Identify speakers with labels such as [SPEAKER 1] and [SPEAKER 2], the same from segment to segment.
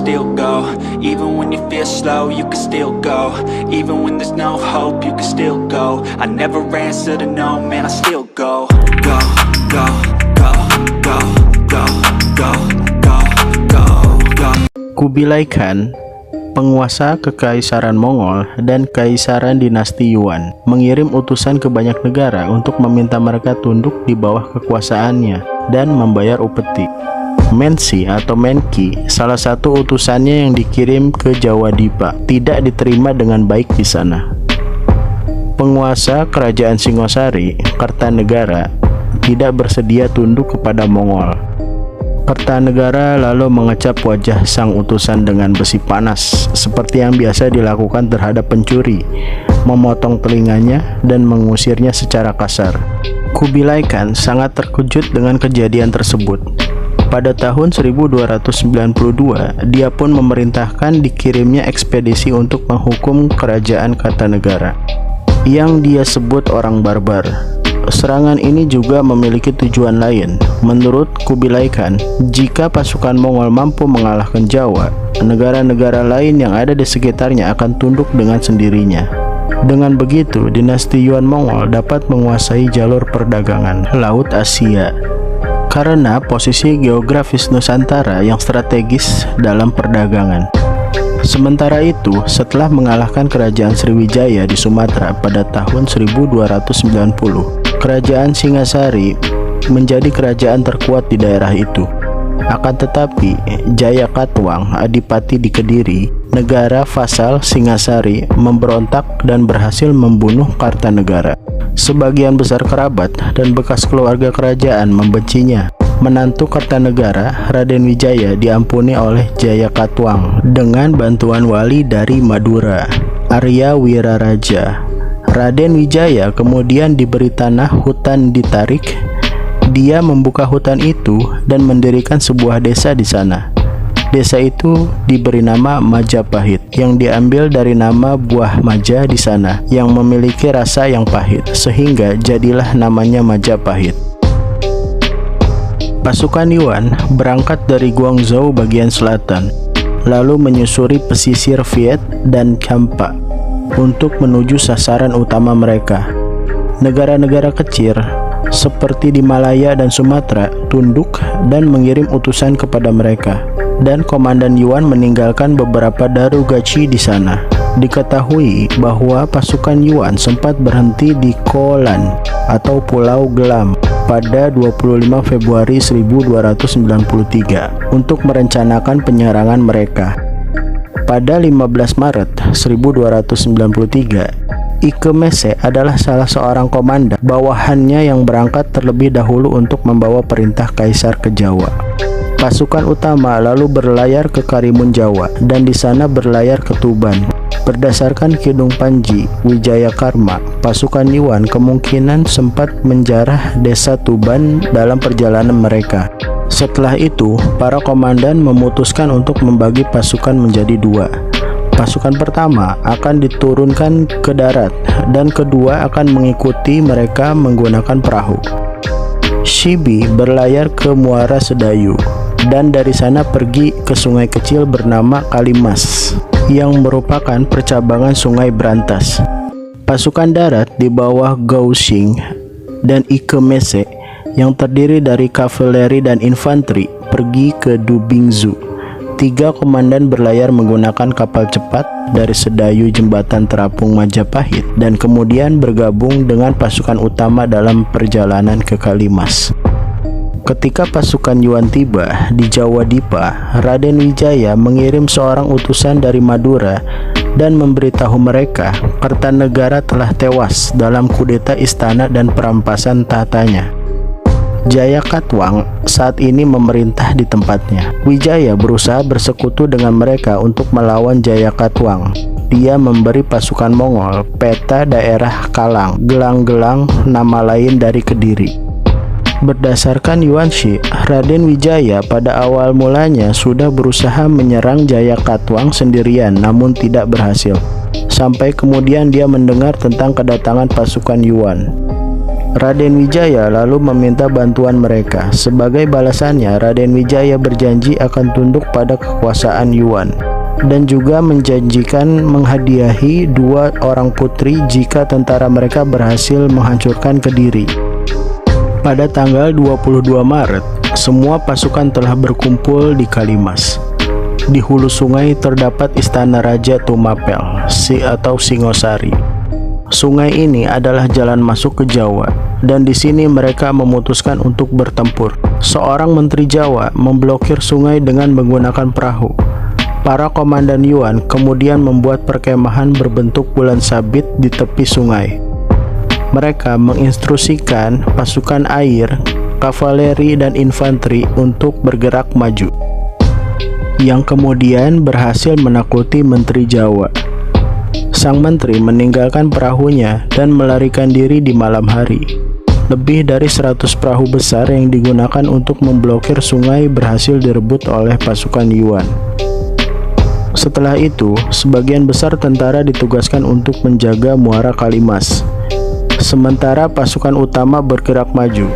[SPEAKER 1] still go. Even when you feel slow, you can still go. Even when there's no hope, you can still go. I never answer to no, man, I still go. Go, go, go, go, go, go, go, go, go.
[SPEAKER 2] Kubilai Khan, penguasa Kekaisaran Mongol dan Kaisaran Dinasti Yuan, mengirim utusan ke banyak negara untuk meminta mereka tunduk di bawah kekuasaannya dan membayar upeti. Mensi atau Menki, salah satu utusannya yang dikirim ke Jawa Dipa, tidak diterima dengan baik di sana. Penguasa Kerajaan Singosari, Kartanegara, tidak bersedia tunduk kepada Mongol. Kartanegara lalu mengecap wajah sang utusan dengan besi panas, seperti yang biasa dilakukan terhadap pencuri, memotong telinganya dan mengusirnya secara kasar. Kubilai Khan sangat terkejut dengan kejadian tersebut. Pada tahun 1292, dia pun memerintahkan dikirimnya ekspedisi untuk menghukum kerajaan Kartanegara, yang dia sebut orang barbar. Serangan ini juga memiliki tujuan lain. Menurut Kubilai Khan, jika pasukan Mongol mampu mengalahkan Jawa, negara-negara lain yang ada di sekitarnya akan tunduk dengan sendirinya. Dengan begitu, dinasti Yuan Mongol dapat menguasai jalur perdagangan Laut Asia karena posisi geografis Nusantara yang strategis dalam perdagangan. Sementara itu, setelah mengalahkan kerajaan Sriwijaya di Sumatera pada tahun 1290, kerajaan Singasari menjadi kerajaan terkuat di daerah itu. Akan tetapi, Jayakatwang, adipati di Kediri, negara vasal Singasari, memberontak dan berhasil membunuh Kartanegara. Sebagian besar kerabat dan bekas keluarga kerajaan membencinya. Menantu Kartanegara, Raden Wijaya, diampuni oleh Jayakatwang dengan bantuan wali dari Madura, Arya Wiraraja. Raden Wijaya kemudian diberi tanah hutan di Tarik. Dia membuka hutan itu dan mendirikan sebuah desa di sana. Desa itu diberi nama Majapahit, yang diambil dari nama buah maja di sana yang memiliki rasa yang pahit, sehingga jadilah namanya Majapahit. Pasukan Yuan berangkat dari Guangzhou bagian selatan, lalu menyusuri pesisir Viet dan Champa untuk menuju sasaran utama mereka. Negara-negara kecil seperti di Malaya dan Sumatera tunduk dan mengirim utusan kepada mereka, dan komandan Yuan meninggalkan beberapa darugachi di sana. Diketahui bahwa pasukan Yuan sempat berhenti di Kolan atau Pulau Gelam pada 25 Februari 1293 untuk merencanakan penyerangan mereka. Pada 15 Maret 1293, Ike Mese adalah salah seorang komandan bawahannya yang berangkat terlebih dahulu untuk membawa perintah kaisar ke Jawa. Pasukan utama lalu berlayar ke Karimun Jawa dan di sana berlayar ke Tuban. Berdasarkan Kidung Panji Wijayakarma, pasukan Yuan kemungkinan sempat menjarah desa Tuban dalam perjalanan mereka. Setelah itu, para komandan memutuskan untuk membagi pasukan menjadi dua. Pasukan pertama akan diturunkan ke darat dan kedua akan mengikuti mereka menggunakan perahu. Shibi berlayar ke Muara Sedayu dan dari sana pergi ke sungai kecil bernama Kalimas yang merupakan percabangan sungai Brantas. Pasukan darat di bawah Gao Xing dan Ike Mese yang terdiri dari kavaleri dan infanteri pergi ke Dubingzu. 3 komandan berlayar menggunakan kapal cepat dari Sedayu Jembatan Terapung Majapahit dan kemudian bergabung dengan pasukan utama dalam perjalanan ke Kalimas. Ketika pasukan Yuan tiba di Jawa Dipa, Raden Wijaya mengirim seorang utusan dari Madura dan memberitahu mereka Kartanegara telah tewas dalam kudeta istana dan perampasan tahtanya. Jayakatwang saat ini memerintah di tempatnya. Wijaya berusaha bersekutu dengan mereka untuk melawan Jayakatwang. Dia memberi pasukan Mongol peta daerah Kalang, gelang-gelang nama lain dari Kediri. Berdasarkan Yuanshi, Raden Wijaya pada awal mulanya sudah berusaha menyerang Jayakatwang sendirian namun tidak berhasil. Sampai kemudian dia mendengar tentang kedatangan pasukan Yuan. Raden Wijaya lalu meminta bantuan mereka. Sebagai balasannya, Raden Wijaya berjanji akan tunduk pada kekuasaan Yuan dan juga menjanjikan menghadiahi 2 orang putri jika tentara mereka berhasil menghancurkan Kediri. Pada tanggal 22 Maret, semua pasukan telah berkumpul di Kalimas. Di hulu sungai terdapat istana Raja Tumapel atau Singosari. Sungai ini adalah jalan masuk ke Jawa, dan di sini mereka memutuskan untuk bertempur. Seorang menteri Jawa memblokir sungai dengan menggunakan perahu. Para komandan Yuan kemudian membuat perkemahan berbentuk bulan sabit di tepi sungai. Mereka menginstruksikan pasukan air, kavaleri, dan infanteri untuk bergerak maju, yang kemudian berhasil menakuti menteri Jawa. Sang menteri meninggalkan perahunya dan melarikan diri di malam hari. Lebih dari 100 perahu besar yang digunakan untuk memblokir sungai berhasil direbut oleh pasukan Yuan. Setelah itu, sebagian besar tentara ditugaskan untuk menjaga muara Kalimas, sementara pasukan utama bergerak maju.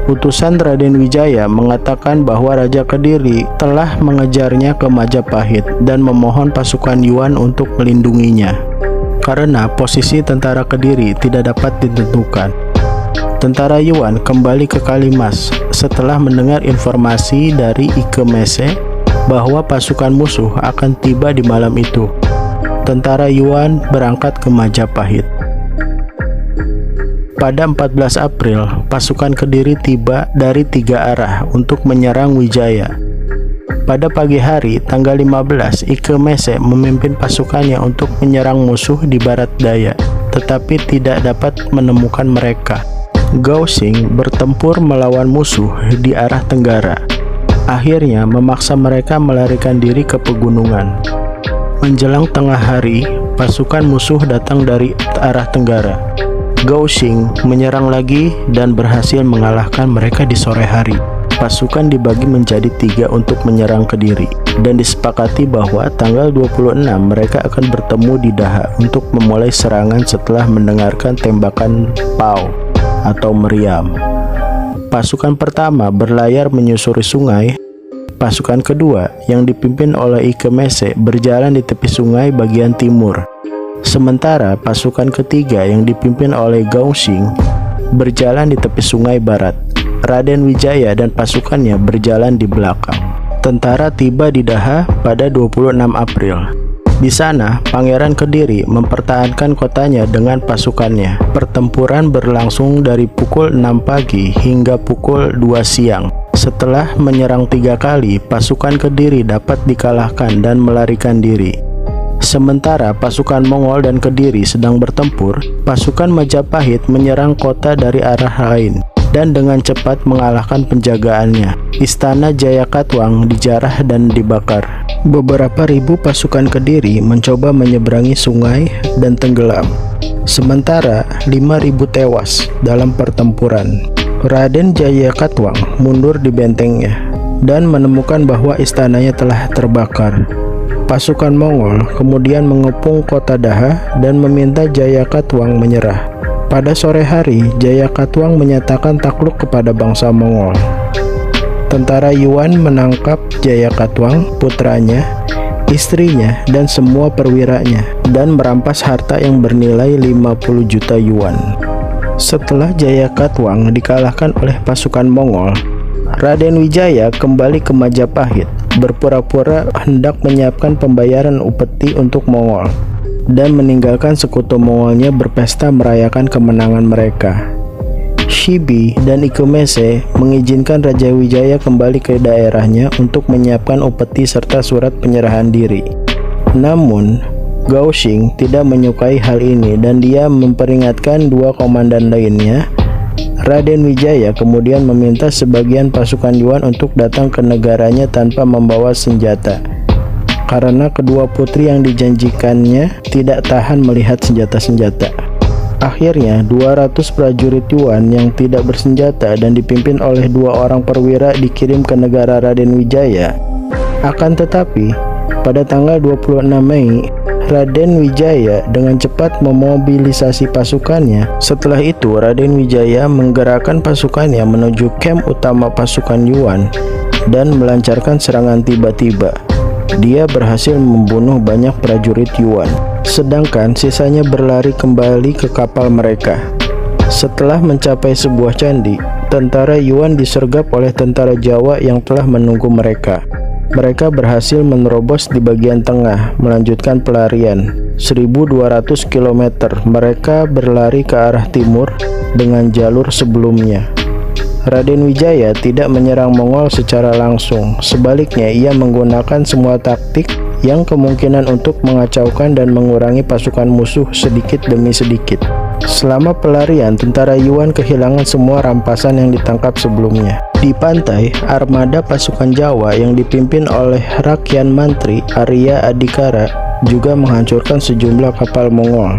[SPEAKER 2] Utusan Raden Wijaya mengatakan bahwa Raja Kediri telah mengejarnya ke Majapahit dan memohon pasukan Yuan untuk melindunginya, karena posisi tentara Kediri tidak dapat ditentukan. Tentara Yuan kembali ke Kalimas setelah mendengar informasi dari Ike Mese bahwa pasukan musuh akan tiba di malam itu. Tentara Yuan berangkat ke Majapahit. Pada 14 April, pasukan Kediri tiba dari 3 arah untuk menyerang Wijaya. Pada pagi hari, tanggal 15, Ike Mese memimpin pasukannya untuk menyerang musuh di barat daya, tetapi tidak dapat menemukan mereka. Gao Xing bertempur melawan musuh di arah tenggara. Akhirnya memaksa mereka melarikan diri ke pegunungan. Menjelang tengah hari, pasukan musuh datang dari arah tenggara. Gao Xing menyerang lagi dan berhasil mengalahkan mereka di sore hari. Pasukan dibagi menjadi 3 untuk menyerang Kediri, dan disepakati bahwa tanggal 26 mereka akan bertemu di Daha untuk memulai serangan setelah mendengarkan tembakan Pau atau meriam. Pasukan pertama berlayar menyusuri sungai. Pasukan kedua yang dipimpin oleh Ike Mese berjalan di tepi sungai bagian timur. Sementara pasukan ketiga yang dipimpin oleh Gao Xing berjalan di tepi sungai barat. Raden Wijaya dan pasukannya berjalan di belakang. Tentara tiba di Daha pada 26 April. Di sana, Pangeran Kediri mempertahankan kotanya dengan pasukannya. Pertempuran berlangsung dari pukul 6 pagi hingga pukul 2 siang. Setelah menyerang 3 kali, pasukan Kediri dapat dikalahkan dan melarikan diri. Sementara pasukan Mongol dan Kediri sedang bertempur, pasukan Majapahit menyerang kota dari arah lain dan dengan cepat mengalahkan penjagaannya. Istana Jayakatwang dijarah dan dibakar. Beberapa ribu pasukan Kediri mencoba menyeberangi sungai dan tenggelam. Sementara 5.000 tewas dalam pertempuran. Raden Jayakatwang mundur di bentengnya dan menemukan bahwa istananya telah terbakar. Pasukan Mongol kemudian mengepung kota Daha dan meminta Jayakatwang menyerah. Pada sore hari, Jayakatwang menyatakan takluk kepada bangsa Mongol. Tentara Yuan menangkap Jayakatwang, putranya, istrinya, dan semua perwiranya, dan merampas harta yang bernilai 50 juta yuan. Setelah Jayakatwang dikalahkan oleh pasukan Mongol, Raden Wijaya kembali ke Majapahit, berpura-pura hendak menyiapkan pembayaran upeti untuk Mongol, dan meninggalkan sekutu Mongolnya berpesta merayakan kemenangan mereka. Shibi dan Ike Mese mengizinkan Raja Wijaya kembali ke daerahnya untuk menyiapkan upeti serta surat penyerahan diri. Namun, Gao Xing tidak menyukai hal ini dan dia memperingatkan 2 komandan lainnya. Raden Wijaya kemudian meminta sebagian pasukan Yuan untuk datang ke negaranya tanpa membawa senjata, karena kedua putri yang dijanjikannya tidak tahan melihat senjata-senjata. Akhirnya 200 prajurit Yuan yang tidak bersenjata dan dipimpin oleh 2 orang perwira dikirim ke negara Raden Wijaya. Akan tetapi, pada tanggal 26 Mei, Raden Wijaya dengan cepat memobilisasi pasukannya. Setelah itu, Raden Wijaya menggerakkan pasukannya menuju kamp utama pasukan Yuan dan melancarkan serangan tiba-tiba. Dia berhasil membunuh banyak prajurit Yuan, sedangkan sisanya berlari kembali ke kapal mereka. Setelah mencapai sebuah candi, tentara Yuan disergap oleh tentara Jawa yang telah menunggu mereka. Mereka berhasil menerobos di bagian tengah, melanjutkan pelarian. 1200 km mereka berlari ke arah timur dengan jalur sebelumnya. Raden Wijaya tidak menyerang Mongol secara langsung. Sebaliknya, ia menggunakan semua taktik yang kemungkinan untuk mengacaukan dan mengurangi pasukan musuh sedikit demi sedikit. Selama pelarian, tentara Yuan kehilangan semua rampasan yang ditangkap sebelumnya. Di pantai, armada pasukan Jawa yang dipimpin oleh Rakyan Mantri Arya Adikara juga menghancurkan sejumlah kapal Mongol.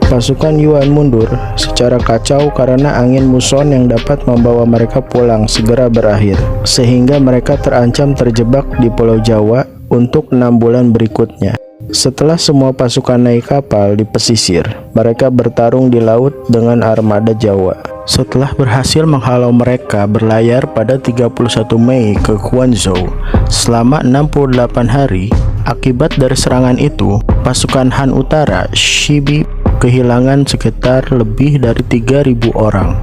[SPEAKER 2] Pasukan Yuan mundur secara kacau karena angin muson yang dapat membawa mereka pulang segera berakhir, sehingga mereka terancam terjebak di Pulau Jawa untuk 6 bulan berikutnya. Setelah semua pasukan naik kapal di pesisir, mereka bertarung di laut dengan armada Jawa. Setelah berhasil menghalau mereka berlayar pada 31 Mei ke Guangzhou selama 68 hari, akibat dari serangan itu, pasukan Han Utara, Shibi, kehilangan sekitar lebih dari 3.000 orang.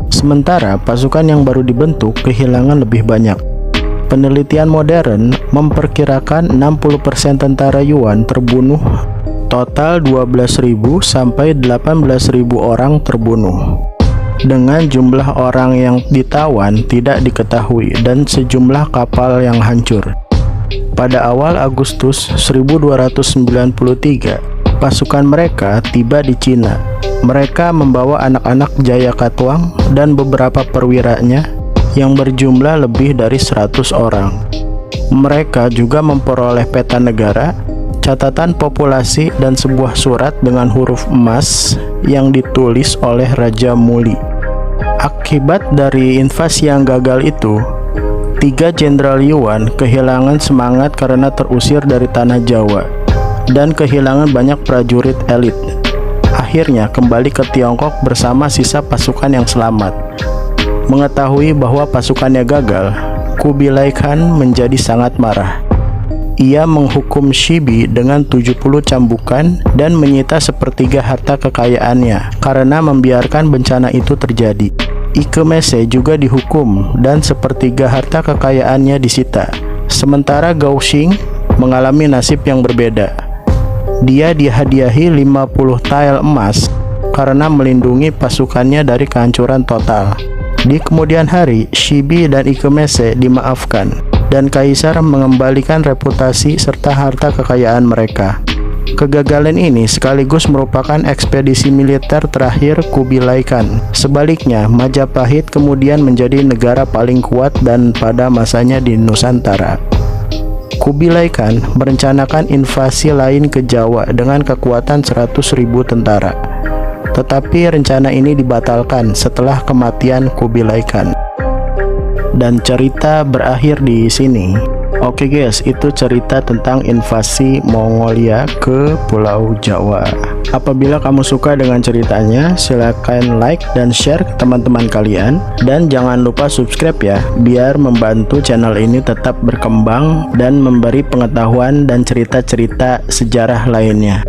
[SPEAKER 2] Sementara pasukan yang baru dibentuk kehilangan lebih banyak. Penelitian modern memperkirakan 60% tentara Yuan terbunuh, total 12.000 sampai 18.000 orang terbunuh. Dengan jumlah orang yang ditawan tidak diketahui dan sejumlah kapal yang hancur. Pada awal Agustus 1293, pasukan mereka tiba di Cina. Mereka membawa anak-anak Jaya Katuang dan beberapa perwiranya yang berjumlah lebih dari 100 orang. Mereka juga memperoleh peta negara, catatan populasi, dan sebuah surat dengan huruf emas yang ditulis oleh Raja Muli. Akibat dari invasi yang gagal itu, 3 jenderal Yuan kehilangan semangat karena terusir dari tanah Jawa dan kehilangan banyak prajurit elit. Akhirnya kembali ke Tiongkok bersama sisa pasukan yang selamat. Mengetahui bahwa pasukannya gagal, Kubilai Khan menjadi sangat marah. Ia menghukum Shibi dengan 70 cambukan dan menyita sepertiga harta kekayaannya karena membiarkan bencana itu terjadi. Ike Mese juga dihukum dan sepertiga harta kekayaannya disita. Sementara Gao Xing mengalami nasib yang berbeda. Dia dihadiahi 50 tael emas karena melindungi pasukannya dari kehancuran total. Di kemudian hari, Shibi dan Ike Mese dimaafkan, dan Kaisar mengembalikan reputasi serta harta kekayaan mereka. Kegagalan ini sekaligus merupakan ekspedisi militer terakhir Kubilai Khan. Sebaliknya, Majapahit kemudian menjadi negara paling kuat dan pada masanya di Nusantara. Kubilai Khan merencanakan invasi lain ke Jawa dengan kekuatan 100.000 tentara. Tetapi rencana ini dibatalkan setelah kematian Kubilai Khan. Dan cerita berakhir di sini. Oke guys, itu cerita tentang invasi Mongolia ke Pulau Jawa. Apabila kamu suka dengan ceritanya, silakan like dan share ke teman-teman kalian. Dan jangan lupa subscribe ya, biar membantu channel ini tetap berkembang dan memberi pengetahuan dan cerita-cerita sejarah lainnya.